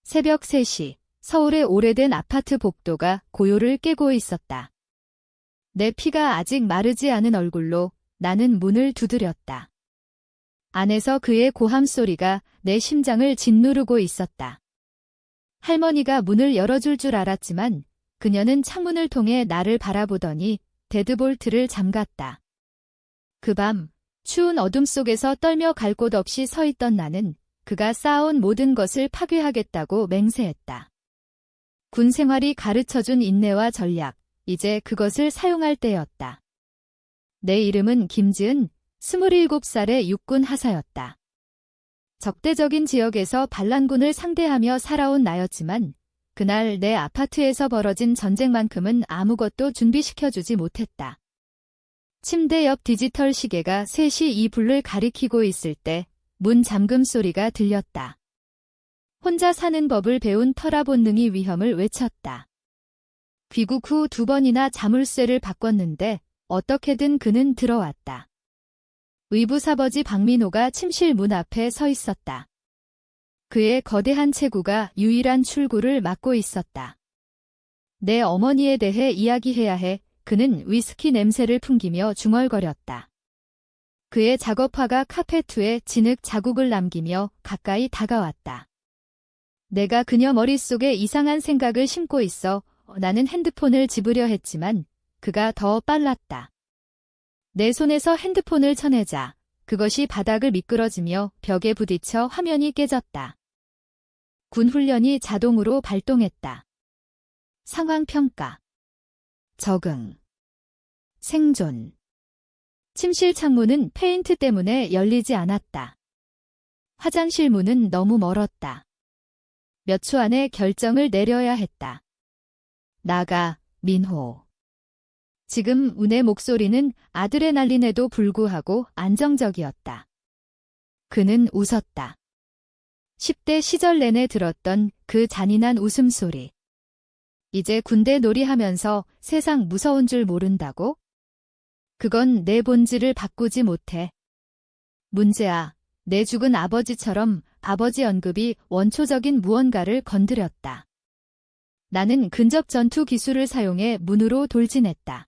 새벽 3시, 서울의 오래된 아파트 복도가 고요를 깨고 있었다. 내 피가 아직 마르지 않은 얼굴로 나는 문을 두드렸다. 안에서 그의 고함 소리가 내 심장을 짓누르고 있었다. 할머니가 문을 열어줄 줄 알았지만 그녀는 창문을 통해 나를 바라보더니 데드볼트를 잠갔다. 그 밤, 추운 어둠 속에서 떨며 갈 곳 없이 서 있던 나는 그가 쌓아온 모든 것을 파괴하겠다고 맹세했다. 군 생활이 가르쳐준 인내와 전략, 이제 그것을 사용할 때였다. 내 이름은 김지은, 27살의 육군 하사였다. 적대적인 지역에서 반란군을 상대하며 살아온 나였지만 그날 내 아파트에서 벌어진 전쟁만큼은 아무것도 준비시켜주지 못했다. 침대 옆 디지털 시계가 3시 2분을 가리키고 있을 때 문 잠금 소리가 들렸다. 혼자 사는 법을 배운 터라 본능이 위험을 외쳤다. 귀국 후 2번이나 자물쇠를 바꿨는데 어떻게든 그는 들어왔다. 의부사버지 박민호가 침실 문 앞에 서 있었다. 그의 거대한 체구가 유일한 출구를 막고 있었다. 내 어머니에 대해 이야기해야 해. 그는 위스키 냄새를 풍기며 중얼거렸다. 그의 작업화가 카페 위에 진흙 자국을 남기며 가까이 다가왔다. 내가 그녀 머릿속에 이상한 생각을 심고 있어 나는 핸드폰을 집으려 했지만 그가 더 빨랐다. 내 손에서 핸드폰을 쳐내자 그것이 바닥을 미끄러지며 벽에 부딪혀 화면이 깨졌다. 군 훈련이 자동으로 발동했다. 상황평가, 적응, 생존. 침실 창문은 페인트 때문에 열리지 않았다. 화장실 문은 너무 멀었다. 몇 초 안에 결정을 내려야 했다. 나가, 민호. 지금 운의 목소리는 아드레날린에도 불구하고 안정적이었다. 그는 웃었다. 10대 시절 내내 들었던 그 잔인한 웃음소리. 이제 군대 놀이하면서 세상 무서운 줄 모른다고? 그건 내 본질을 바꾸지 못해. 문제야, 내 죽은 아버지처럼 아버지 언급이 원초적인 무언가를 건드렸다. 나는 근접 전투 기술을 사용해 문으로 돌진했다.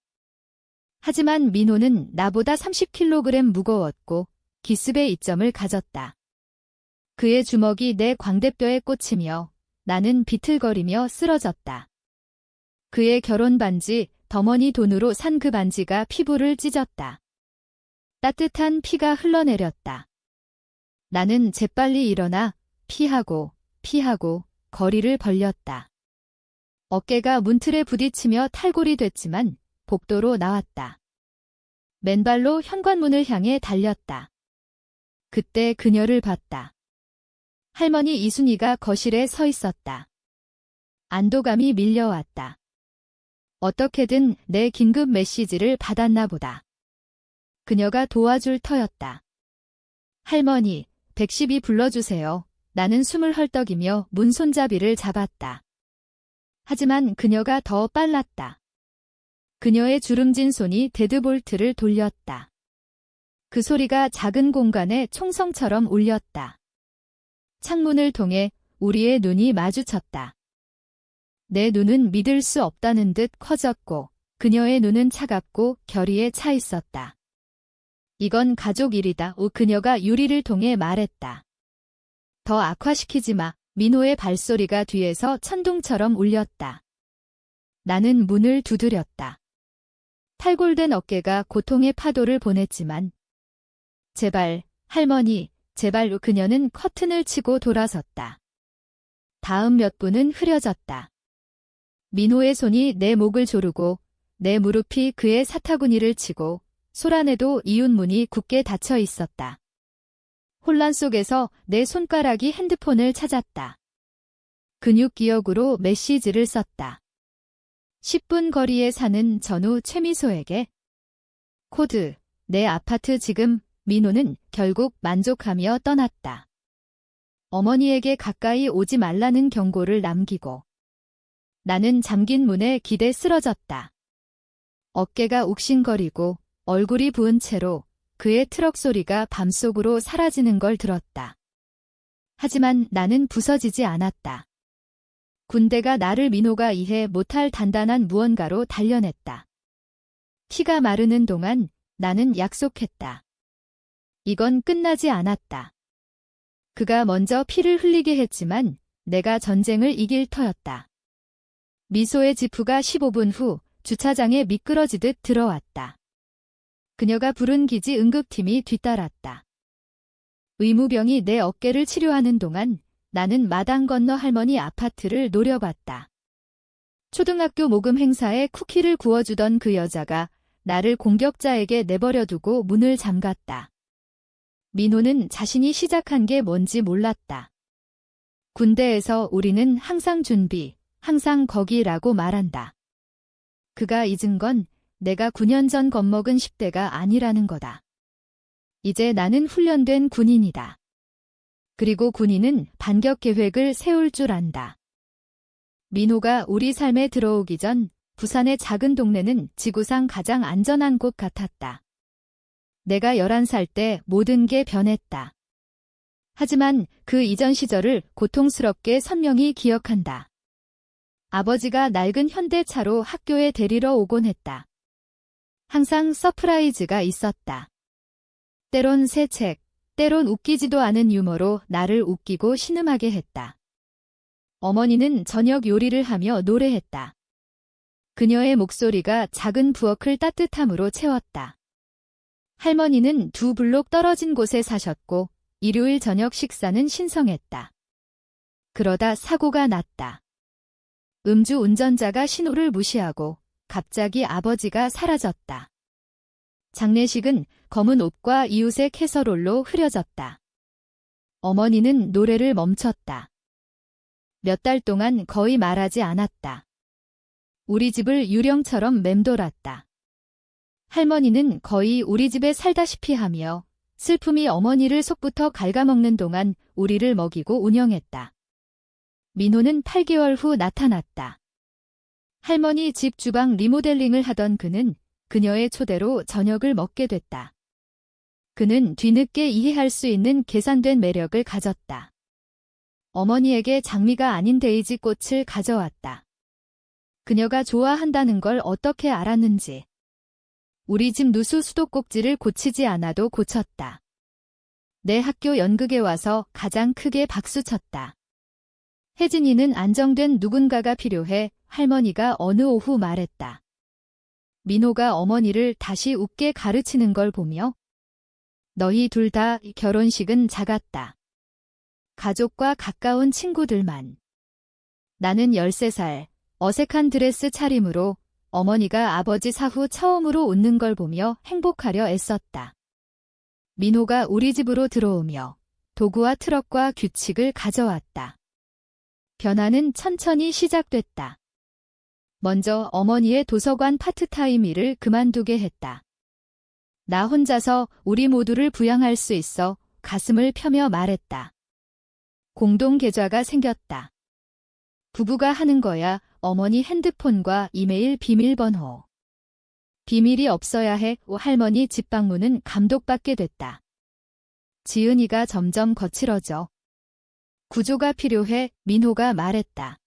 하지만 민호는 나보다 30kg 무거웠고 기습의 이점을 가졌다. 그의 주먹이 내 광대뼈에 꽂히며 나는 비틀거리며 쓰러졌다. 그의 결혼 반지, 더머니 돈으로 산 그 반지가 피부를 찢었다. 따뜻한 피가 흘러내렸다. 나는 재빨리 일어나 피하고 거리를 벌렸다. 어깨가 문틀에 부딪히며 탈골이 됐지만 복도로 나왔다. 맨발로 현관문을 향해 달렸다. 그때 그녀를 봤다. 할머니 이순이가 거실에 서 있었다. 안도감이 밀려왔다. 어떻게든 내 긴급 메시지를 받았나 보다. 그녀가 도와줄 터였다. 할머니, 112 불러주세요. 나는 숨을 헐떡이며 문 손잡이를 잡았다. 하지만 그녀가 더 빨랐다. 그녀의 주름진 손이 데드볼트를 돌렸다. 그 소리가 작은 공간에 총성처럼 울렸다. 창문을 통해 우리의 눈이 마주쳤다. 내 눈은 믿을 수 없다는 듯 커졌고 그녀의 눈은 차갑고 결의에 차 있었다. 이건 가족 일이다. 그녀가 유리를 통해 말했다. 더 악화시키지 마. 민호의 발소리가 뒤에서 천둥처럼 울렸다. 나는 문을 두드렸다. 탈골된 어깨가 고통의 파도를 보냈지만 제발, 할머니, 제발. 그녀는 커튼을 치고 돌아섰다. 다음 몇 분은 흐려졌다. 민호의 손이 내 목을 조르고 내 무릎이 그의 사타구니를 치고 소란에도 이웃문이 굳게 닫혀 있었다. 혼란 속에서 내 손가락이 핸드폰을 찾았다. 근육 기억으로 메시지를 썼다. 10분 거리에 사는 전우 최미소에게. 코드, 내 아파트 지금. 민호는 결국 만족하며 떠났다. 어머니에게 가까이 오지 말라는 경고를 남기고 나는 잠긴 문에 기대 쓰러졌다. 어깨가 욱신거리고 얼굴이 부은 채로 그의 트럭 소리가 밤속으로 사라지는 걸 들었다. 하지만 나는 부서지지 않았다. 군대가 나를 민호가 이해 못할 단단한 무언가로 단련했다. 피가 마르는 동안 나는 약속했다. 이건 끝나지 않았다. 그가 먼저 피를 흘리게 했지만 내가 전쟁을 이길 터였다. 미소의 지프가 15분 후 주차장에 미끄러지듯 들어왔다. 그녀가 부른 기지 응급팀이 뒤따랐다. 의무병이 내 어깨를 치료하는 동안 나는 마당 건너 할머니 아파트를 노려봤다. 초등학교 모금 행사에 쿠키를 구워주던 그 여자가 나를 공격자에게 내버려두고 문을 잠갔다. 민호는 자신이 시작한 게 뭔지 몰랐다. 군대에서 우리는 항상 준비, 항상 거기라고 말한다. 그가 잊은 건 내가 9년 전 겁먹은 10대가 아니라는 거다. 이제 나는 훈련된 군인이다. 그리고 군인은 반격 계획을 세울 줄 안다. 민호가 우리 삶에 들어오기 전 부산의 작은 동네는 지구상 가장 안전한 곳 같았다. 내가 11살 때 모든 게 변했다. 하지만 그 이전 시절을 고통스럽게 선명히 기억한다. 아버지가 낡은 현대차로 학교에 데리러 오곤 했다. 항상 서프라이즈가 있었다. 때론 새 책, 때론 웃기지도 않은 유머로 나를 웃기고 신음하게 했다. 어머니는 저녁 요리를 하며 노래했다. 그녀의 목소리가 작은 부엌을 따뜻함으로 채웠다. 할머니는 2블록 떨어진 곳에 사셨고 일요일 저녁 식사는 신성했다. 그러다 사고가 났다. 음주 운전자가 신호를 무시하고 갑자기 아버지가 사라졌다. 장례식은 검은 옷과 이웃의 캐서롤로 흐려졌다. 어머니는 노래를 멈췄다. 몇 달 동안 거의 말하지 않았다. 우리 집을 유령처럼 맴돌았다. 할머니는 거의 우리 집에 살다시피 하며 슬픔이 어머니를 속부터 갉아먹는 동안 우리를 먹이고 운영했다. 민호는 8개월 후 나타났다. 할머니 집 주방 리모델링을 하던 그는 그녀의 초대로 저녁을 먹게 됐다. 그는 뒤늦게 이해할 수 있는 계산된 매력을 가졌다. 어머니에게 장미가 아닌 데이지 꽃을 가져왔다. 그녀가 좋아한다는 걸 어떻게 알았는지. 우리 집 누수 수도꼭지를 고치지 않아도 고쳤다. 내 학교 연극에 와서 가장 크게 박수쳤다. 혜진이는 안정된 누군가가 필요해 할머니가 어느 오후 말했다. 민호가 어머니를 다시 웃게 가르치는 걸 보며 너희 둘 다 결혼식은 작았다. 가족과 가까운 친구들만. 나는 13살, 어색한 드레스 차림으로 어머니가 아버지 사후 처음으로 웃는 걸 보며 행복하려 애썼다. 민호가 우리 집으로 들어오며 도구와 트럭과 규칙을 가져왔다. 변화는 천천히 시작됐다. 먼저 어머니의 도서관 파트타임 일을 그만두게 했다. 나 혼자서 우리 모두를 부양할 수 있어 가슴을 펴며 말했다. 공동 계좌가 생겼다. 부부가 하는 거야. 어머니 핸드폰과 이메일 비밀번호. 비밀이 없어야 해. 할머니 집 방문은 감독받게 됐다. 지은이가 점점 거칠어져. 구조가 필요해. 민호가 말했다.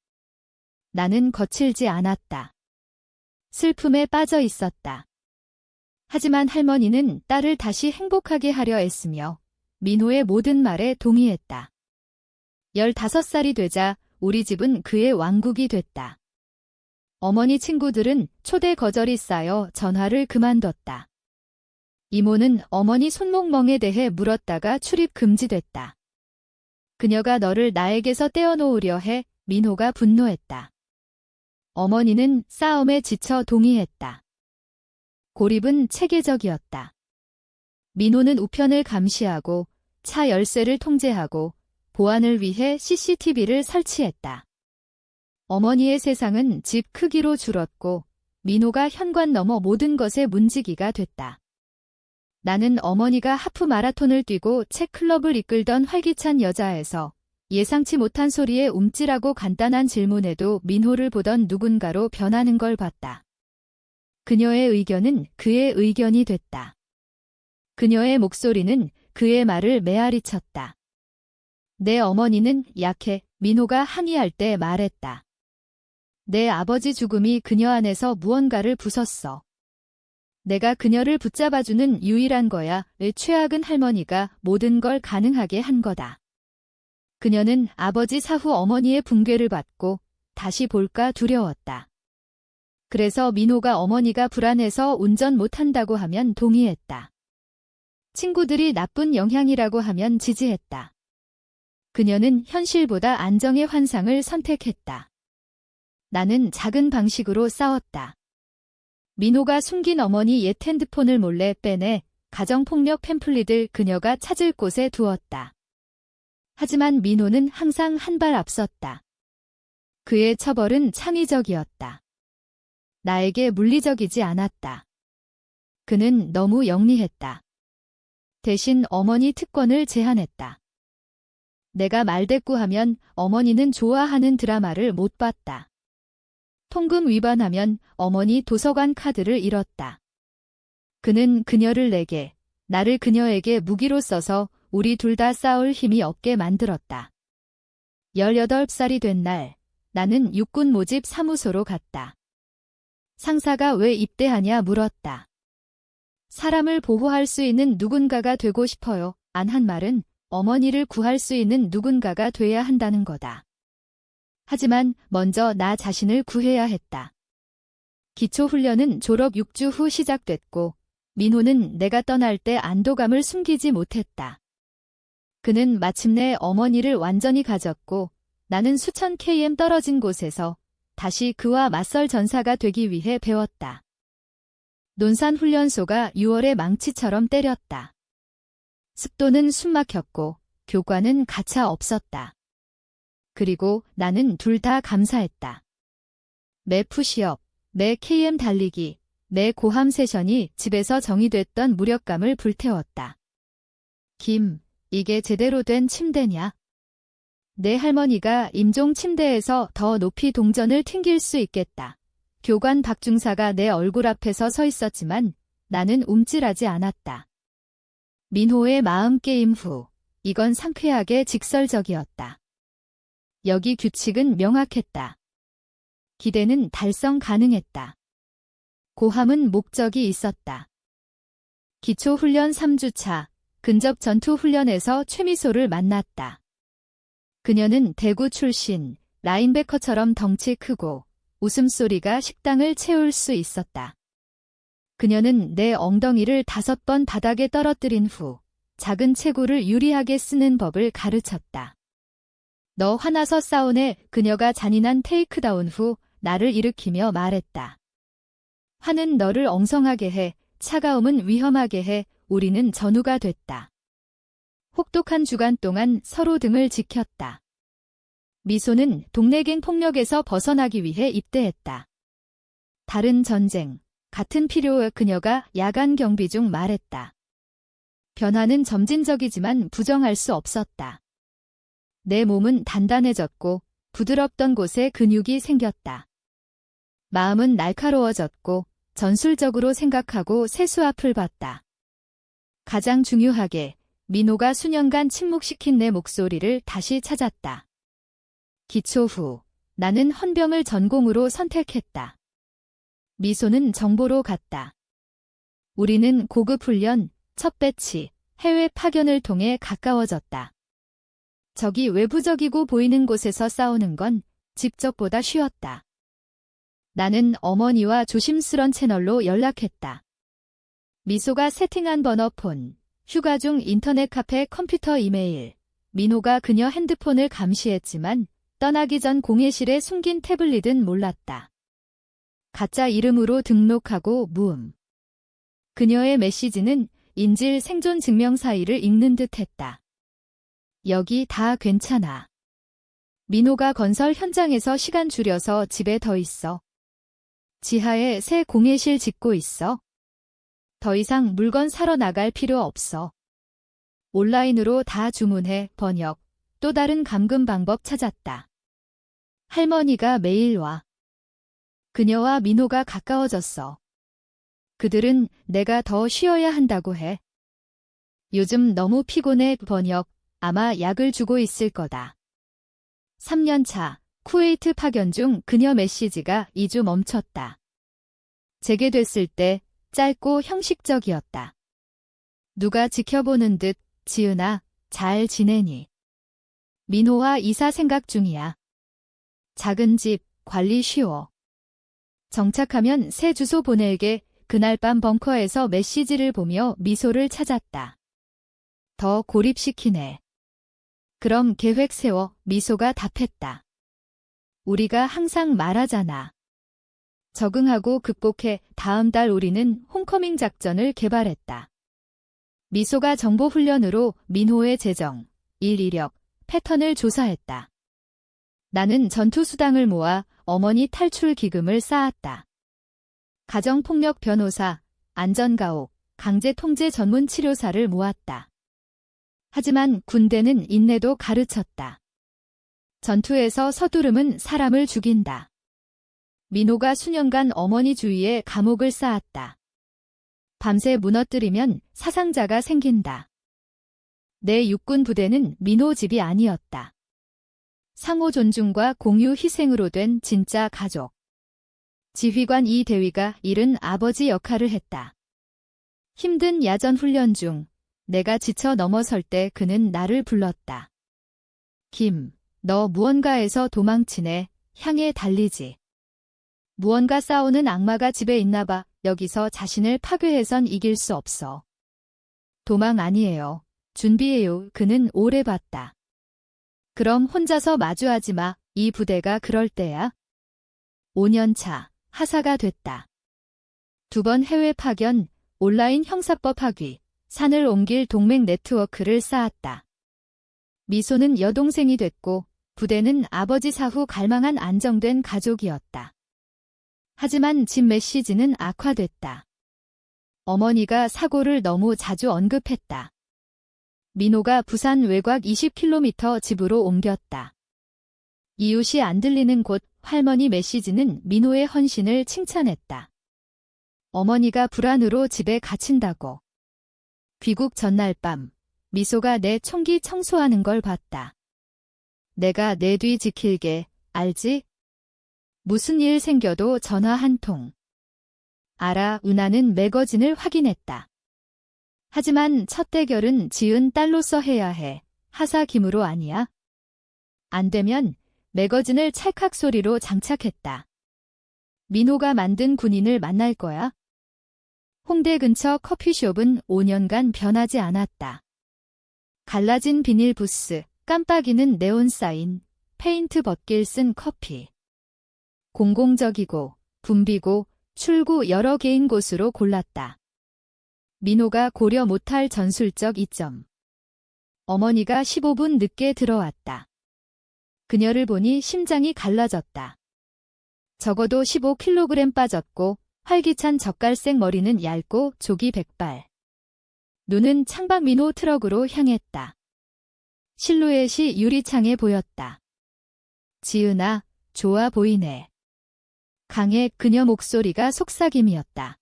나는 거칠지 않았다. 슬픔에 빠져 있었다. 하지만 할머니는 딸을 다시 행복하게 하려 애쓰며 민호의 모든 말에 동의했다. 15살이 되자 우리 집은 그의 왕국이 됐다. 어머니 친구들은 초대 거절이 쌓여 전화를 그만뒀다. 이모는 어머니 손목멍에 대해 물었다가 출입 금지됐다. 그녀가 너를 나에게서 떼어놓으려 해. 민호가 분노했다. 어머니는 싸움에 지쳐 동의했다. 고립은 체계적이었다. 민호는 우편을 감시하고 차 열쇠를 통제하고 보안을 위해 CCTV를 설치했다. 어머니의 세상은 집 크기로 줄었고 민호가 현관 넘어 모든 것의 문지기가 됐다. 나는 어머니가 하프 마라톤을 뛰고 책 클럽을 이끌던 활기찬 여자에서 예상치 못한 소리에 움찔하고 간단한 질문에도 민호를 보던 누군가로 변하는 걸 봤다. 그녀의 의견은 그의 의견이 됐다. 그녀의 목소리는 그의 말을 메아리쳤다. 내 어머니는 약해. 민호가 항의할 때 말했다. 내 아버지 죽음이 그녀 안에서 무언가를 부쉈어. 내가 그녀를 붙잡아주는 유일한 거야. 최악은 할머니가 모든 걸 가능하게 한 거다. 그녀는 아버지 사후 어머니의 붕괴를 받고 다시 볼까 두려웠다. 그래서 민호가 어머니가 불안해서 운전 못한다고 하면 동의했다. 친구들이 나쁜 영향이라고 하면 지지했다. 그녀는 현실보다 안정의 환상을 선택했다. 나는 작은 방식으로 싸웠다. 민호가 숨긴 어머니 옛 핸드폰을 몰래 빼내 가정폭력 팸플릿을 그녀가 찾을 곳에 두었다. 하지만 민호는 항상 한 발 앞섰다. 그의 처벌은 창의적이었다. 나에게 물리적이지 않았다. 그는 너무 영리했다. 대신 어머니 특권을 제한했다. 내가 말대꾸하면 어머니는 좋아하는 드라마를 못 봤다. 통금 위반하면 어머니 도서관 카드를 잃었다. 그는 그녀를 내게, 나를 그녀에게 무기로 써서 우리 둘 다 싸울 힘이 없게 만들었다. 18살이 된 날, 나는 육군 모집 사무소로 갔다. 상사가 왜 입대하냐 물었다. 사람을 보호할 수 있는 누군가가 되고 싶어요. 안 한 말은 어머니를 구할 수 있는 누군가가 돼야 한다는 거다. 하지만 먼저 나 자신을 구해야 했다. 기초훈련은 졸업 6주 후 시작됐고 민호는 내가 떠날 때 안도감을 숨기지 못했다. 그는 마침내 어머니를 완전히 가졌고 나는 수천 km 떨어진 곳에서 다시 그와 맞설 전사가 되기 위해 배웠다. 논산훈련소가 6월의 망치처럼 때렸다. 습도는 숨막혔고 교관은 가차 없었다. 그리고 나는 둘 다 감사했다. 매 푸시업, 매 KM 달리기, 매 고함 세션이 집에서 정의됐던 무력감을 불태웠다. 김, 이게 제대로 된 침대냐? 내 할머니가 임종 침대에서 더 높이 동전을 튕길 수 있겠다. 교관 박중사가 내 얼굴 앞에서 서 있었지만 나는 움찔하지 않았다. 민호의 마음 게임 후, 이건 상쾌하게 직설적이었다. 여기 규칙은 명확했다. 기대는 달성 가능했다. 고함은 목적이 있었다. 기초훈련 3주차, 근접 전투훈련에서 최미소를 만났다. 그녀는 대구 출신, 라인베커처럼 덩치 크고 웃음소리가 식당을 채울 수 있었다. 그녀는 내 엉덩이를 5번 바닥에 떨어뜨린 후 작은 체구를 유리하게 쓰는 법을 가르쳤다. 너 화나서 싸우네. 그녀가 잔인한 테이크다운 후 나를 일으키며 말했다. 화는 너를 엉성하게 해, 차가움은 위험하게 해. 우리는 전우가 됐다. 혹독한 주간 동안 서로 등을 지켰다. 미소는 동네갱 폭력에서 벗어나기 위해 입대했다. 다른 전쟁, 같은 필요에 그녀가 야간 경비 중 말했다. 변화는 점진적이지만 부정할 수 없었다. 내 몸은 단단해졌고 부드럽던 곳에 근육이 생겼다. 마음은 날카로워졌고 전술적으로 생각하고 세수 앞을 봤다. 가장 중요하게 민호가 수년간 침묵시킨 내 목소리를 다시 찾았다. 기초 후 나는 헌병을 전공으로 선택했다. 미소는 정보로 갔다. 우리는 고급 훈련, 첫 배치, 해외 파견을 통해 가까워졌다. 적이 외부적이고 보이는 곳에서 싸우는 건 직접보다 쉬웠다. 나는 어머니와 조심스런 채널로 연락했다. 미소가 세팅한 번호폰, 휴가 중 인터넷 카페 컴퓨터 이메일, 민호가 그녀 핸드폰을 감시했지만 떠나기 전 공예실에 숨긴 태블릿은 몰랐다. 가짜 이름으로 등록하고 무음. 그녀의 메시지는 인질 생존 증명 사이를 읽는 듯 했다. 여기 다 괜찮아. 민호가 건설 현장에서 시간 줄여서 집에 더 있어. 지하에 새 공예실 짓고 있어. 더 이상 물건 사러 나갈 필요 없어. 온라인으로 다 주문해. 번역. 또 다른 감금 방법 찾았다. 할머니가 매일 와. 그녀와 민호가 가까워졌어. 그들은 내가 더 쉬어야 한다고 해. 요즘 너무 피곤해. 번역. 아마 약을 주고 있을 거다. 3년 차, 쿠웨이트 파견 중 그녀 메시지가 2주 멈췄다. 재개됐을 때 짧고 형식적이었다. 누가 지켜보는 듯 지은아, 잘 지내니? 민호와 이사 생각 중이야. 작은 집, 관리 쉬워. 정착하면 새 주소 보낼게. 그날 밤 벙커에서 메시지를 보며 미소를 찾았다. 더 고립시키네. 그럼 계획 세워. 미소가 답했다. 우리가 항상 말하잖아. 적응하고 극복해. 다음 달 우리는 홈커밍 작전을 개발했다. 미소가 정보훈련으로 민호의 재정, 일 이력, 패턴을 조사했다. 나는 전투수당을 모아 어머니 탈출 기금을 쌓았다. 가정폭력 변호사, 안전가옥, 강제통제 전문 치료사를 모았다. 하지만 군대는 인내도 가르쳤다. 전투에서 서두름은 사람을 죽인다. 민호가 수년간 어머니 주위에 감옥을 쌓았다. 밤새 무너뜨리면 사상자가 생긴다. 내 육군 부대는 민호 집이 아니었다. 상호 존중과 공유 희생으로 된 진짜 가족. 지휘관 이대위가 잃은 아버지 역할을 했다. 힘든 야전 훈련 중 내가 지쳐 넘어설 때 그는 나를 불렀다. 김, 너 무언가에서 도망치네. 향해 달리지. 무언가 싸우는 악마가 집에 있나 봐. 여기서 자신을 파괴해선 이길 수 없어. 도망 아니에요. 준비해요. 그는 오래 봤다. 그럼 혼자서 마주하지 마. 이 부대가 그럴 때야. 5년 차. 하사가 됐다. 2번 해외 파견, 온라인 형사법 학위, 산을 옮길 동맹 네트워크를 쌓았다. 미소는 여동생이 됐고 부대는 아버지 사후 갈망한 안정된 가족이었다. 하지만 집 메시지는 악화됐다. 어머니가 사고를 너무 자주 언급했다. 민호가 부산 외곽 20km 집으로 옮겼다. 이웃이 안 들리는 곳. 할머니 메시지는 민호의 헌신을 칭찬했다. 어머니가 불안으로 집에 갇힌다고. 귀국 전날 밤, 미소가 내 총기 청소하는 걸 봤다. 내가 내 뒤 지킬게, 알지? 무슨 일 생겨도 전화 한 통. 알아. 은하는 매거진을 확인했다. 하지만 첫 대결은 지은 딸로서 해야 해. 하사 김으로 아니야? 안 되면 매거진을 찰칵 소리로 장착했다. 민호가 만든 군인을 만날 거야. 홍대 근처 커피숍은 5년간 변하지 않았다. 갈라진 비닐 부스, 깜빡이는 네온 사인, 페인트 벗길 쓴 커피. 공공적이고 붐비고 출구 여러 개인 곳으로 골랐다. 민호가 고려 못할 전술적 이점. 어머니가 15분 늦게 들어왔다. 그녀를 보니 심장이 갈라졌다. 적어도 15kg 빠졌고 활기찬 젓갈색 머리는 얇고 조기 백발. 눈은 창밖 민호 트럭으로 향했다. 실루엣이 유리창에 보였다. 지은아, 좋아 보이네. 강의 그녀 목소리가 속삭임이었다.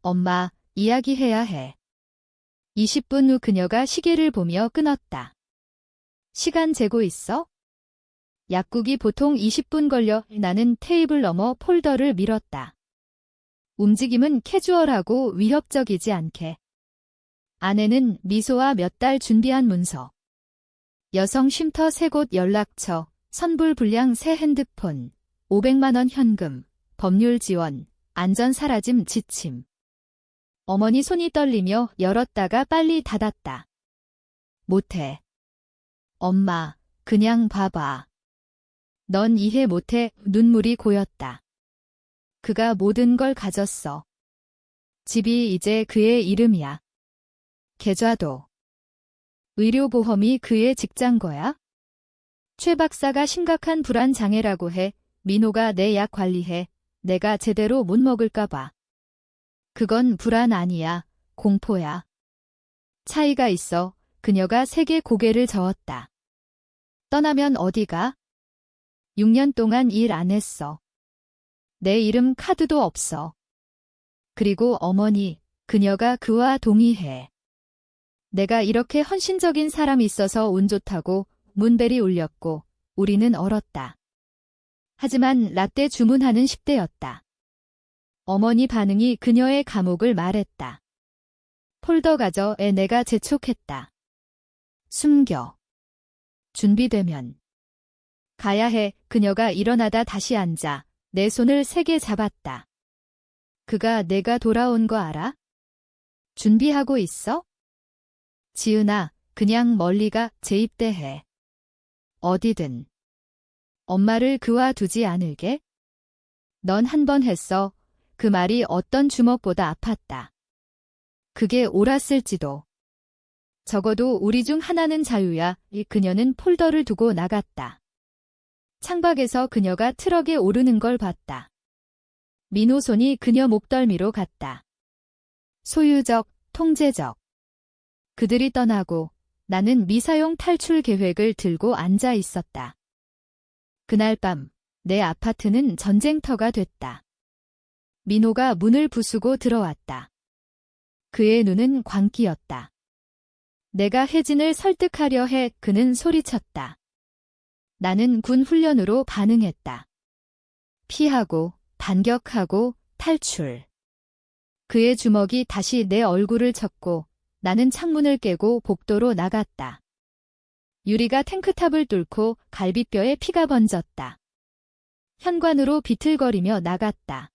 엄마, 이야기해야 해. 20분 후 그녀가 시계를 보며 끊었다. 시간 재고 있어? 약국이 보통 20분 걸려. 나는 테이블 너머 폴더를 밀었다. 움직임은 캐주얼하고 위협적이지 않게. 안에는 미소와 몇 달 준비한 문서. 여성 쉼터 3곳 연락처, 선불 불량 새 핸드폰, 500만 원 현금, 법률 지원, 안전 사라짐 지침. 어머니 손이 떨리며 열었다가 빨리 닫았다. 못해. 엄마, 그냥 봐봐. 넌 이해 못해. 눈물이 고였다. 그가 모든 걸 가졌어. 집이 이제 그의 이름이야. 계좌도. 의료보험이 그의 직장 거야? 최 박사가 심각한 불안 장애라고 해. 민호가 내 약 관리해. 내가 제대로 못 먹을까 봐. 그건 불안 아니야. 공포야. 차이가 있어. 그녀가 세게 고개를 저었다. 떠나면 어디가? 6년 동안 일 안 했어. 내 이름 카드도 없어. 그리고 어머니, 그녀가 그와 동의해. 내가 이렇게 헌신적인 사람이 있어서 운 좋다고 문벨이 울렸고 우리는 얼었다. 하지만 라떼 주문하는 10대였다. 어머니 반응이 그녀의 감옥을 말했다. 폴더 가져에 내가 재촉했다. 숨겨. 준비되면. 가야 해. 그녀가 일어나다 다시 앉아 내 손을 세게 잡았다. 그가 내가 돌아온 거 알아? 준비하고 있어? 지은아, 그냥 멀리가 재입대해. 어디든. 엄마를 그와 두지 않을게? 넌 한 번 했어. 그 말이 어떤 주먹보다 아팠다. 그게 옳았을지도. 적어도 우리 중 하나는 자유야. 그녀는 폴더를 두고 나갔다. 창밖에서 그녀가 트럭에 오르는 걸 봤다. 민호 손이 그녀 목덜미로 갔다. 소유적, 통제적. 그들이 떠나고 나는 미사용 탈출 계획을 들고 앉아 있었다. 그날 밤, 내 아파트는 전쟁터가 됐다. 민호가 문을 부수고 들어왔다. 그의 눈은 광기였다. 내가 혜진을 설득하려 해. 그는 소리쳤다. 나는 군 훈련으로 반응했다. 피하고, 반격하고, 탈출. 그의 주먹이 다시 내 얼굴을 쳤고 나는 창문을 깨고 복도로 나갔다. 유리가 탱크탑을 뚫고 갈비뼈에 피가 번졌다. 현관으로 비틀거리며 나갔다.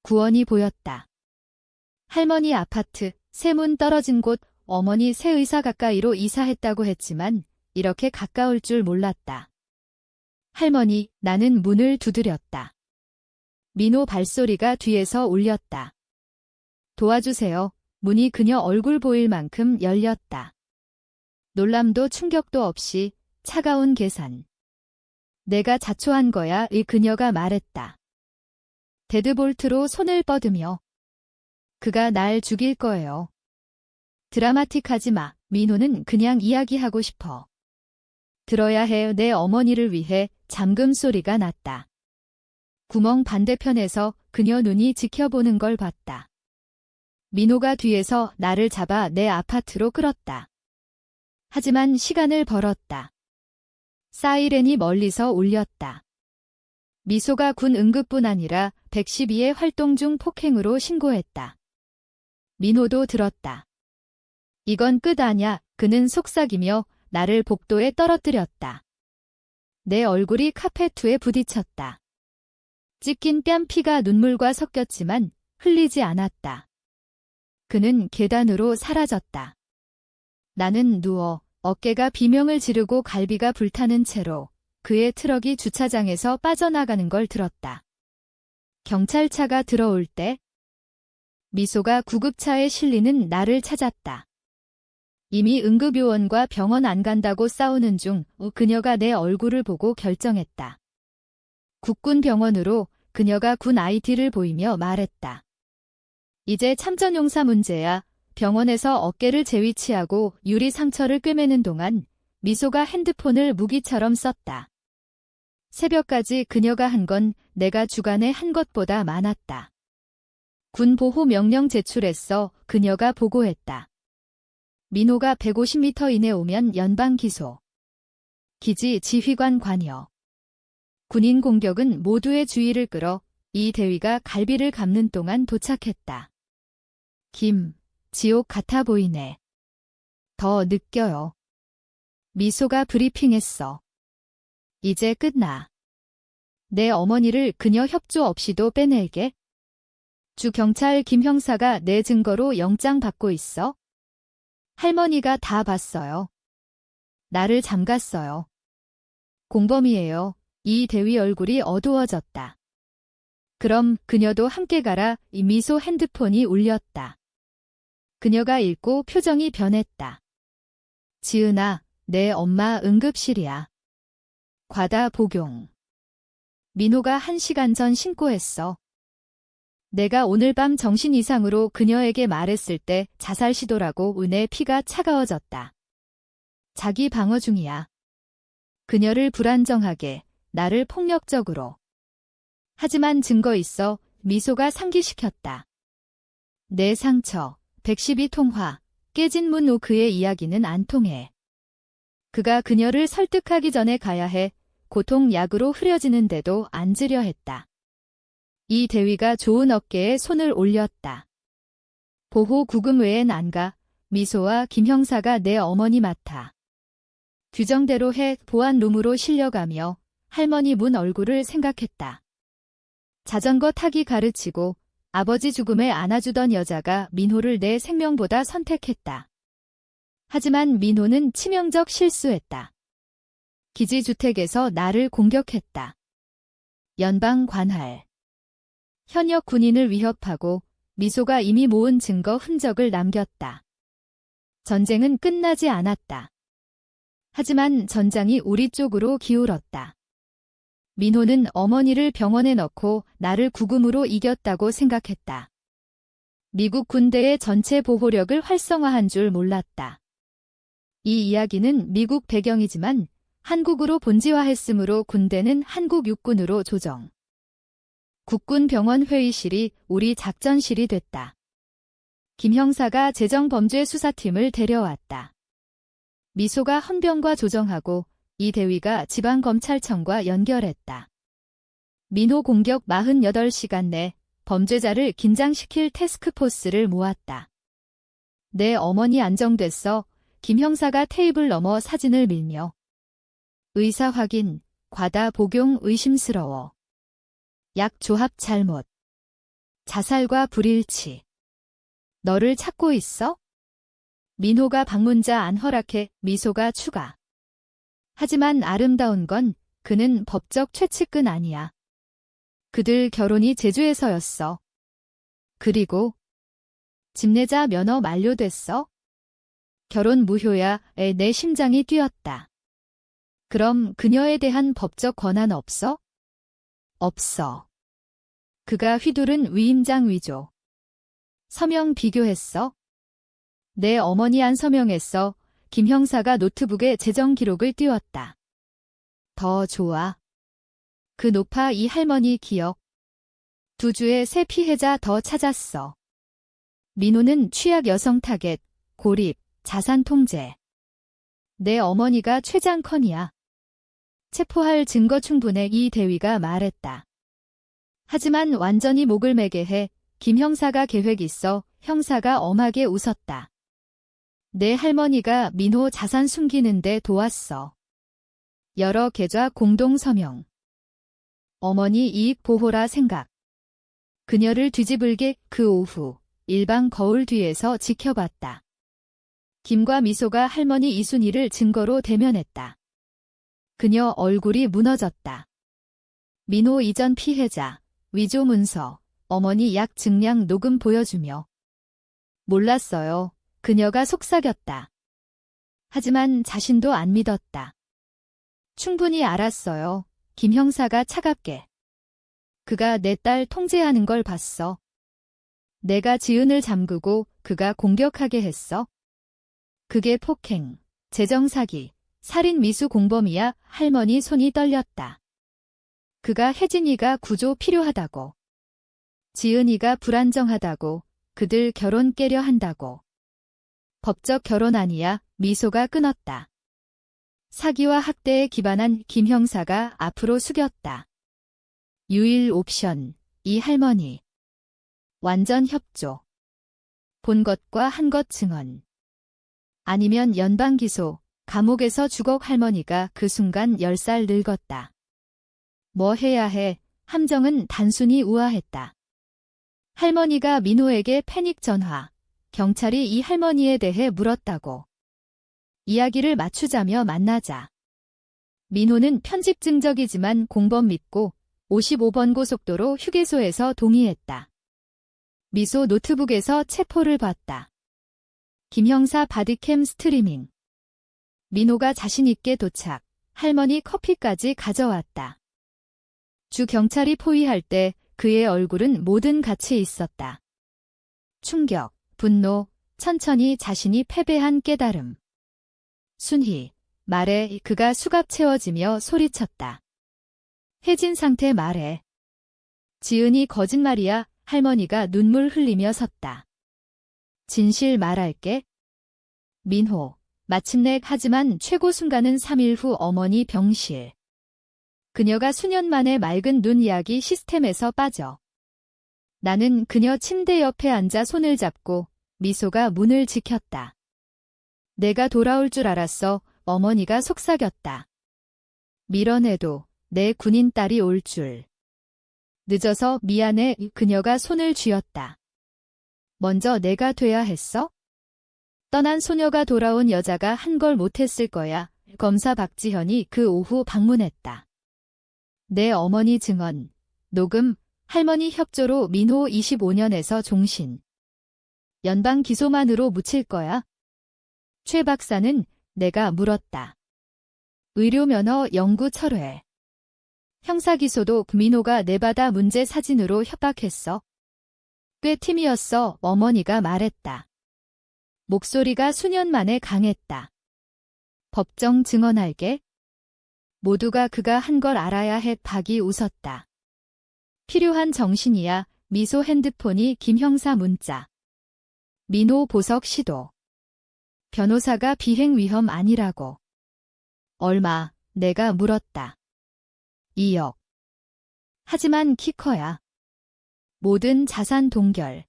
구원이 보였다. 할머니 아파트, 세문 떨어진 곳, 어머니 새 의사 가까이로 이사했다고 했지만 이렇게 가까울 줄 몰랐다. 할머니, 나는 문을 두드렸다. 민호 발소리가 뒤에서 울렸다. 도와주세요. 문이 그녀 얼굴 보일 만큼 열렸다. 놀람도 충격도 없이 차가운 계산. 내가 자초한 거야. 그녀가 말했다. 데드볼트로 손을 뻗으며. 그가 날 죽일 거예요. 드라마틱하지 마. 민호는 그냥 이야기하고 싶어. 들어야 해. 내 어머니를 위해. 잠금 소리가 났다. 구멍 반대편에서 그녀 눈이 지켜보는 걸 봤다. 민호가 뒤에서 나를 잡아 내 아파트로 끌었다. 하지만 시간을 벌었다. 사이렌이 멀리서 울렸다. 미소가 군 응급뿐 아니라 112의 활동 중 폭행으로 신고했다. 민호도 들었다. 이건 끝 아냐. 그는 속삭이며 나를 복도에 떨어뜨렸다. 내 얼굴이 카페트에 부딪혔다. 찢긴 뺨피가 눈물과 섞였지만 흘리지 않았다. 그는 계단으로 사라졌다. 나는 누워 어깨가 비명을 지르고 갈비가 불타는 채로 그의 트럭이 주차장에서 빠져나가는 걸 들었다. 경찰차가 들어올 때 미소가 구급차에 실리는 나를 찾았다. 이미 응급요원과 병원 안 간다고 싸우는 중 그녀가 내 얼굴을 보고 결정했다. 국군 병원으로. 그녀가 군 ID를 보이며 말했다. 이제 참전용사 문제야. 병원에서 어깨를 재위치하고 유리 상처를 꿰매는 동안 미소가 핸드폰을 무기처럼 썼다. 새벽까지 그녀가 한 건 내가 주간에 한 것보다 많았다. 군 보호 명령 제출했어. 그녀가 보고했다. 민호가 150m 이내 오면 연방 기소. 기지 지휘관 관여. 군인 공격은 모두의 주의를 끌어 이 대위가 갈비를 감는 동안 도착했다. 지옥 같아 보이네. 더 느껴요. 미소가 브리핑했어. 이제 끝나. 내 어머니를 그녀 협조 없이도 빼낼게. 주 경찰 김 형사가 내 증거로 영장 받고 있어. 할머니가 다 봤어요. 나를 잠갔어요. 공범이에요. 이 대위 얼굴이 어두워졌다. 그럼 그녀도 함께 가라. 이 미소 핸드폰이 울렸다. 그녀가 읽고 표정이 변했다. 지은아, 내 엄마 응급실이야. 과다 복용. 민호가 1시간 전 신고했어. 내가 오늘 밤 정신 이상으로 그녀에게 말했을 때 자살 시도라고 내 피가 차가워졌다. 자기 방어 중이야. 그녀를 불안정하게, 나를 폭력적으로. 하지만 증거 있어. 미소가 상기시켰다. 내 상처, 112 통화, 깨진 문 후 그의 이야기는 안 통해. 그가 그녀를 설득하기 전에 가야 해. 고통약으로 흐려지는데도 앉으려 했다. 이 대위가 좋은 어깨에 손을 올렸다. 보호 구금 외엔 안 가. 미소와 김 형사가 내 어머니 맡아. 규정대로 해 보안룸으로 실려가며 할머니 문 얼굴을 생각했다. 자전거 타기 가르치고 아버지 죽음에 안아주던 여자가 민호를 내 생명보다 선택했다. 하지만 민호는 치명적 실수했다. 기지주택에서 나를 공격했다. 연방 관할. 현역 군인을 위협하고 미소가 이미 모은 증거 흔적을 남겼다. 전쟁은 끝나지 않았다. 하지만 전장이 우리 쪽으로 기울었다. 민호는 어머니를 병원에 넣고 나를 구금으로 이겼다고 생각했다. 미국 군대의 전체 보호력을 활성화한 줄 몰랐다. 이 이야기는 미국 배경이지만 한국으로 본지화했으므로 군대는 한국 육군으로 조정. 국군병원 회의실이 우리 작전실이 됐다. 김 형사가 재정범죄수사팀을 데려왔다. 미소가 헌병과 조정하고 이 대위가 지방검찰청과 연결했다. 민호 공격 48시간 내 범죄자를 긴장시킬 태스크포스를 모았다. 내 어머니 안정됐어. 김 형사가 테이블 너머 사진을 밀며. 의사 확인, 과다 복용 의심스러워. 약 조합 잘못. 자살과 불일치. 너를 찾고 있어? 민호가 방문자 안 허락해 미소가 추가. 하지만 아름다운 건 그는 법적 최측근 아니야. 그들 결혼이 제주에서였어. 그리고 집내자 면허 만료됐어? 결혼 무효야. 내 심장이 뛰었다. 그럼 그녀에 대한 법적 권한 없어? 없어. 그가 휘두른 위임장 위조. 서명 비교했어? 내 어머니 안 서명했어. 김 형사가 노트북에 재정 기록을 띄웠다. 더 좋아. 그 높아 이 할머니 기억. 2주에 새 피해자 더 찾았어. 민호는 취약 여성 타겟, 고립, 자산 통제. 내 어머니가 최장컨이야. 체포할 증거 충분해 이 대위가 말했다. 하지만 완전히 목을 매게 해. 김 형사가 계획 있어. 형사가 엄하게 웃었다. 내 할머니가 민호 자산 숨기는데 도왔어. 여러 계좌 공동 서명. 어머니 이익 보호라 생각. 그녀를 뒤집을게 그 오후 일방 거울 뒤에서 지켜봤다. 김과 미소가 할머니 이순희를 증거로 대면했다. 그녀 얼굴이 무너졌다. 민호 이전 피해자, 위조 문서, 어머니 약 증량 녹음 보여주며. 몰랐어요. 그녀가 속삭였다. 하지만 자신도 안 믿었다. 충분히 알았어요. 김 형사가 차갑게. 그가 내 딸 통제하는 걸 봤어. 내가 지은을 잠그고 그가 공격하게 했어. 그게 폭행, 재정사기, 살인 미수 공범이야. 할머니 손이 떨렸다. 그가 혜진이가 구조 필요하다고. 지은이가 불안정하다고. 그들 결혼 깨려 한다고. 법적 결혼 아니야. 미소가 끊었다. 사기와 학대에 기반한 김 형사가 앞으로 숙였다. 유일 옵션, 이 할머니. 완전 협조. 본 것과 한 것 증언. 아니면 연방기소, 감옥에서 주걱. 할머니가 그 순간 10살 늙었다. 뭐 해야 해. 함정은 단순히 우아했다. 할머니가 민호에게 패닉 전화. 경찰이 이 할머니에 대해 물었다고. 이야기를 맞추자며 만나자. 민호는 편집증적이지만 공범 믿고 55번 고속도로 휴게소에서 동의했다. 미소 노트북에서 체포를 봤다. 김 형사 바디캠 스트리밍. 민호가 자신있게 도착. 할머니 커피까지 가져왔다. 주 경찰이 포위할 때 그의 얼굴은 모든 가치 있었다. 충격, 분노, 천천히 자신이 패배한 깨달음. 순희, 말해. 그가 수갑 채워지며 소리쳤다. 혜진 상태 말해. 지은이 거짓말이야. 할머니가 눈물 흘리며 섰다. 진실 말할게. 민호, 마침내. 하지만 최고 순간은 3일 후 어머니 병실. 그녀가 수년 만에 맑은 눈 이야기 시스템에서 빠져. 나는 그녀 침대 옆에 앉아 손을 잡고 미소가 문을 지켰다. 내가 돌아올 줄 알았어. 어머니가 속삭였다. 밀어내도 내 군인 딸이 올 줄. 늦어서 미안해. 그녀가 손을 쥐었다. 먼저 내가 돼야 했어? 떠난 소녀가 돌아온 여자가 한 걸 못했을 거야. 검사 박지현이 그 오후 방문했다. 내 어머니 증언, 녹음, 할머니 협조로 민호 25년에서 종신. 연방 기소만으로 묻힐 거야? 최 박사는 내가 물었다. 의료면허 영구 철회. 형사기소도 민호가 네바다 문제 사진으로 협박했어. 꽤 팀이었어. 어머니가 말했다. 목소리가 수년 만에 강했다. 법정 증언할게. 모두가 그가 한 걸 알아야 해. 박이 웃었다. 필요한 정신이야. 미소 핸드폰이 김 형사 문자. 민호 보석 시도. 변호사가 비행 위험 아니라고. 얼마? 내가 물었다. 2억. 하지만 키 커야. 모든 자산 동결.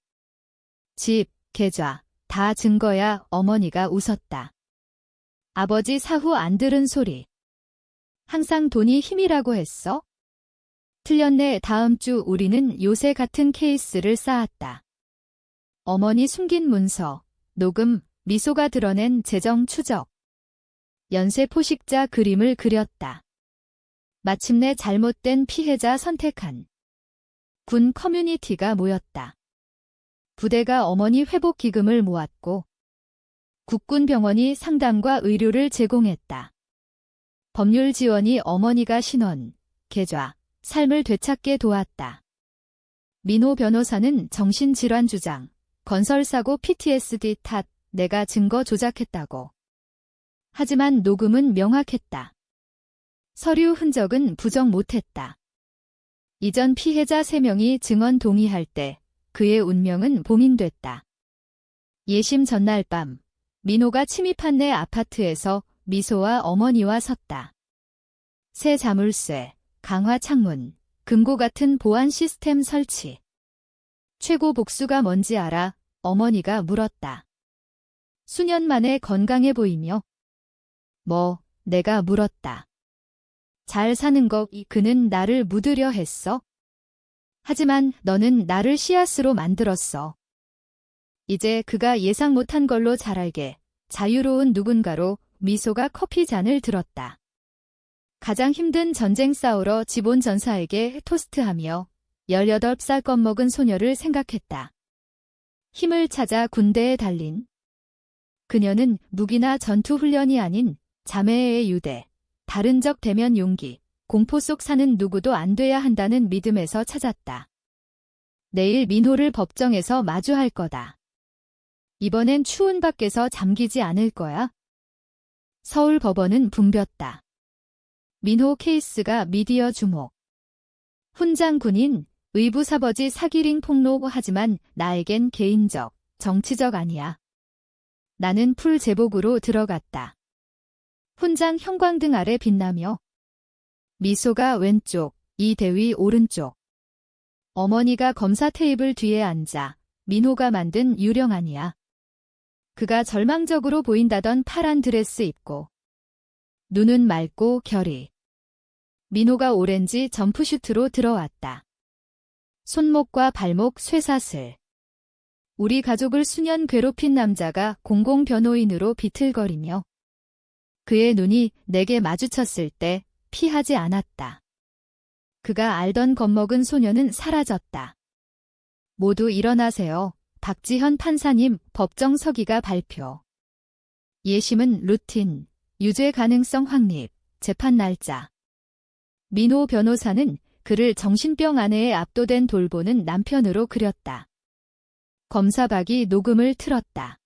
집, 계좌, 다 증거야. 어머니가 웃었다. 아버지 사후 안 들은 소리. 항상 돈이 힘이라고 했어? 틀렸네. 다음 주 우리는 요새 같은 케이스를 쌓았다. 어머니 숨긴 문서, 녹음, 미소가 드러낸 재정 추적. 연쇄 포식자 그림을 그렸다. 마침내 잘못된 피해자 선택한 군 커뮤니티가 모였다. 부대가 어머니 회복 기금을 모았고 국군병원이 상담과 의료를 제공했다. 법률 지원이 어머니가 신원, 계좌, 삶을 되찾게 도왔다. 민호 변호사는 정신질환 주장, 건설사고 PTSD 탓, 내가 증거 조작했다고. 하지만 녹음은 명확했다. 서류 흔적은 부정 못했다. 이전 피해자 3명이 증언 동의할 때 그의 운명은 봉인됐다. 예심 전날 밤, 민호가 침입한 내 아파트에서 미소와 어머니와 섰다. 새 자물쇠, 강화 창문, 금고 같은 보안 시스템 설치. 최고 복수가 뭔지 알아? 어머니가 물었다. 수년 만에 건강해 보이며. 뭐, 내가 물었다. 잘 사는 거. 그는 나를 묻으려 했어. 하지만 너는 나를 씨앗으로 만들었어. 이제 그가 예상 못한 걸로 잘 알게. 자유로운 누군가로. 미소가 커피 잔을 들었다. 가장 힘든 전쟁 싸우러 집 온 전사에게 토스트하며 18살 껌먹은 소녀를 생각했다. 힘을 찾아 군대에 달린 그녀는 무기나 전투 훈련이 아닌 자매의 유대, 다른 적 대면 용기, 공포 속 사는 누구도 안 돼야 한다는 믿음에서 찾았다. 내일 민호를 법정에서 마주할 거다. 이번엔 추운 밖에서 잠기지 않을 거야. 서울 법원은 붐볐다. 민호 케이스가 미디어 주목. 훈장 군인, 의부사버지 사기링 폭로. 하지만 나에겐 개인적, 정치적 아니야. 나는 풀 제복으로 들어갔다. 훈장 형광등 아래 빛나며. 미소가 왼쪽, 이대위 오른쪽. 어머니가 검사 테이블 뒤에 앉아. 민호가 만든 유령 아니야. 그가 절망적으로 보인다던 파란 드레스 입고. 눈은 맑고 결이. 민호가 오렌지 점프슈트로 들어왔다. 손목과 발목 쇠사슬. 우리 가족을 수년 괴롭힌 남자가 공공변호인으로 비틀거리며. 그의 눈이 내게 마주쳤을 때 피하지 않았다. 그가 알던 겁먹은 소녀는 사라졌다. 모두 일어나세요. 박지현 판사님. 법정 서기가 발표. 예심은 루틴, 유죄 가능성 확립, 재판 날짜. 민호 변호사는 그를 정신병 아내에 압도된 돌보는 남편으로 그렸다. 검사 박이 녹음을 틀었다.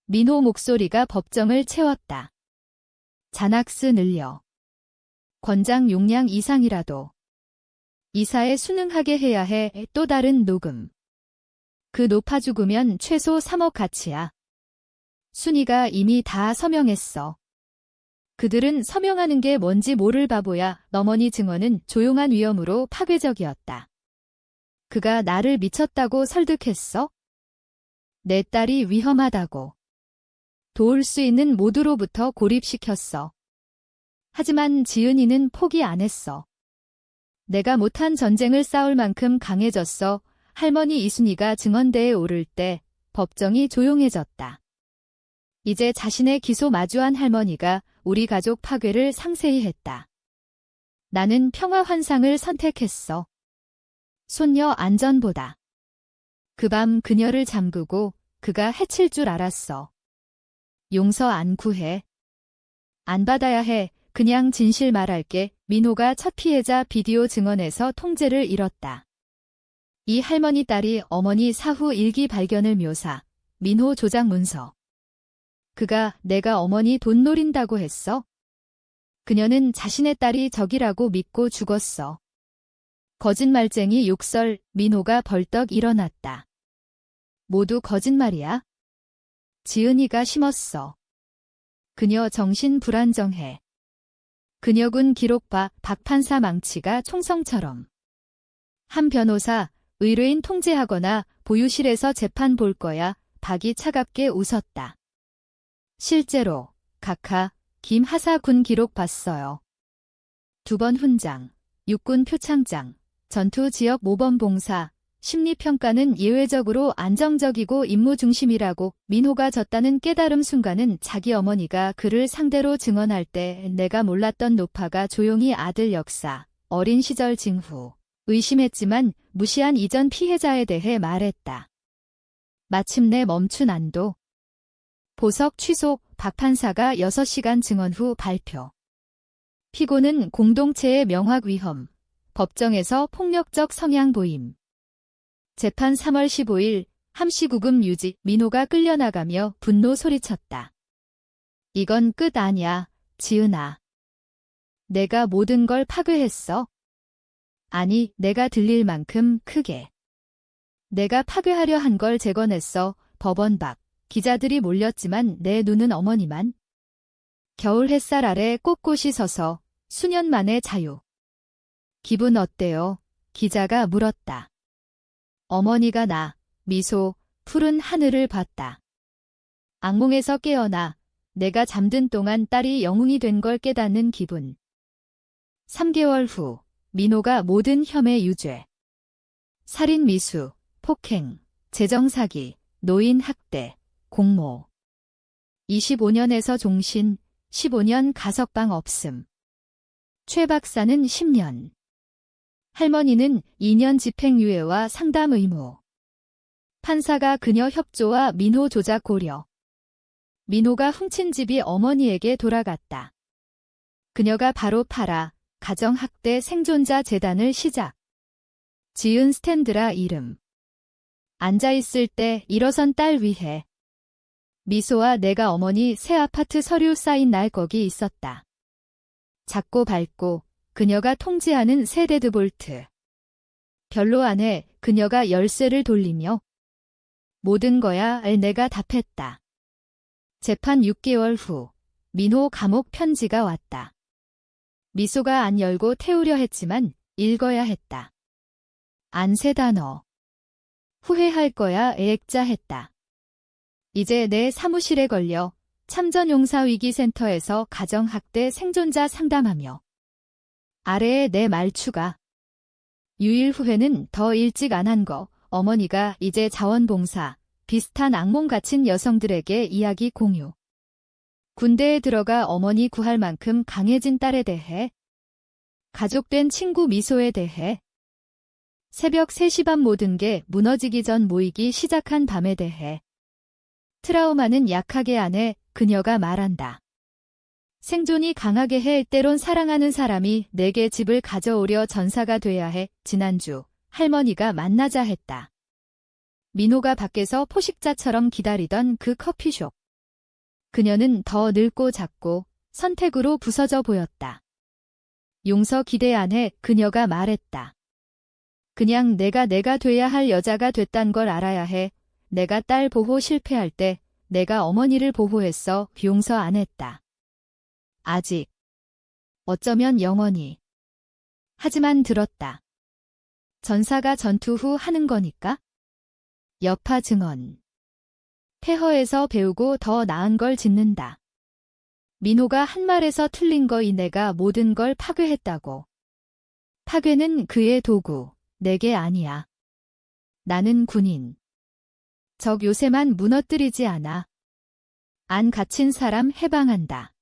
민호 목소리가 법정을 채웠다. 잔악스 늘려. 권장 용량 이상이라도. 이사에 순응하게 해야 해. 또 다른 녹음. 그 높아 죽으면 최소 3억 가치야. 순이가 이미 다 서명했어. 그들은 서명하는 게 뭔지 모를 바보야. 어머니 증언은 조용한 위험으로 파괴적이었다. 그가 나를 미쳤다고 설득했어? 내 딸이 위험하다고. 도울 수 있는 모두로부터 고립시켰어. 하지만 지은이는 포기 안 했어. 내가 못한 전쟁을 싸울 만큼 강해졌어. 할머니 이순이가 증언대에 오를 때 법정이 조용해졌다. 이제 자신의 기소 마주한 할머니가 우리 가족 파괴를 상세히 했다. 나는 평화 환상을 선택했어. 손녀 안전보다. 그 밤 그녀를 잠그고 그가 해칠 줄 알았어. 용서 안 구해. 안 받아야 해. 그냥 진실 말할게. 민호가 첫 피해자 비디오 증언에서 통제를 잃었다. 이 할머니 딸이 어머니 사후 일기 발견을 묘사. 민호 조작 문서. 그가 내가 어머니 돈 노린다고 했어? 그녀는 자신의 딸이 적이라고 믿고 죽었어. 거짓말쟁이 욕설. 민호가 벌떡 일어났다. 모두 거짓말이야? 지은이가 심었어. 그녀 정신 불안정해. 그녀군 기록 봐. 박 판사 망치가 총성처럼. 한 변호사, 의뢰인 통제하거나 보유실에서 재판 볼 거야. 박이 차갑게 웃었다. 실제로 각하, 김하사 군 기록 봤어요. 2번 훈장, 육군 표창장, 전투지역 모범 봉사, 심리평가는 예외적으로 안정적이고 임무 중심이라고. 민호가 졌다는 깨달음 순간은 자기 어머니가 그를 상대로 증언할 때 내가 몰랐던 노파가 조용히 아들 역사, 어린 시절 징후, 의심했지만 무시한 이전 피해자에 대해 말했다. 마침내 멈춘 안도. 보석 취소. 박 판사가 6시간 증언 후 발표. 피고는 공동체의 명확 위험. 법정에서 폭력적 성향 보임. 재판 3월 15일 함시구금 유지. 민호가 끌려나가며 분노 소리쳤다. 이건 끝 아니야, 지은아. 내가 모든 걸 파괴했어. 아니, 내가 들릴 만큼 크게. 내가 파괴하려 한 걸 재건했어. 법원 밖. 기자들이 몰렸지만 내 눈은 어머니만. 겨울 햇살 아래 꼿꼿이 서서 수년 만의 자유. 기분 어때요? 기자가 물었다. 어머니가 나, 미소, 푸른 하늘을 봤다. 악몽에서 깨어나 내가 잠든 동안 딸이 영웅이 된 걸 깨닫는 기분. 3개월 후 민호가 모든 혐의 유죄. 살인 미수, 폭행, 재정사기, 노인 학대, 공모. 25년에서 종신, 15년 가석방 없음. 최 박사는 10년. 할머니는 2년 집행유예와 상담 의무. 판사가 그녀 협조와 민호 조작 고려. 민호가 훔친 집이 어머니에게 돌아갔다. 그녀가 바로 팔아 가정학대 생존자 재단을 시작. 지은 스탠드라 이름. 앉아있을 때 일어선 딸 위해. 미소와 내가 어머니 새 아파트 서류 쌓인 날 거기 있었다. 작고 밝고 그녀가 통제하는 새 데드볼트. 별로 안에 그녀가 열쇠를 돌리며 모든 거야 내가 답했다. 재판 6개월 후 민호 감옥 편지가 왔다. 미소가 안 열고 태우려 했지만 읽어야 했다. 안 세 단어. 후회할 거야 애액자했다. 이제 내 사무실에 걸려 참전용사위기센터에서 가정학대 생존자 상담하며 아래에 내 말추가. 유일 후회는 더 일찍 안 한 거. 어머니가 이제 자원봉사, 비슷한 악몽 갇힌 여성들에게 이야기 공유. 군대에 들어가 어머니 구할 만큼 강해진 딸에 대해. 가족된 친구 미소에 대해. 새벽 3시 반 모든 게 무너지기 전 모이기 시작한 밤에 대해. 트라우마는 약하게 안 해. 그녀가 말한다. 생존이 강하게 해. 때론 사랑하는 사람이 내게 집을 가져오려 전사가 돼야 해. 지난주 할머니가 만나자 했다. 민호가 밖에서 포식자처럼 기다리던 그 커피숍. 그녀는 더 늙고 작고 선택으로 부서져 보였다. 용서 기대 안 해. 그녀가 말했다. 그냥 내가 돼야 할 여자가 됐단 걸 알아야 해. 내가 딸 보호 실패할 때 내가 어머니를 보호했어. 용서 안 했다. 아직. 어쩌면 영원히. 하지만 들었다. 전사가 전투 후 하는 거니까? 여파 증언. 폐허에서 배우고 더 나은 걸 짓는다. 민호가 한 말에서 틀린 거이 내가 모든 걸 파괴했다고. 파괴는 그의 도구, 내게 아니야. 나는 군인. 적 요새만 무너뜨리지 않아. 안 갇힌 사람 해방한다.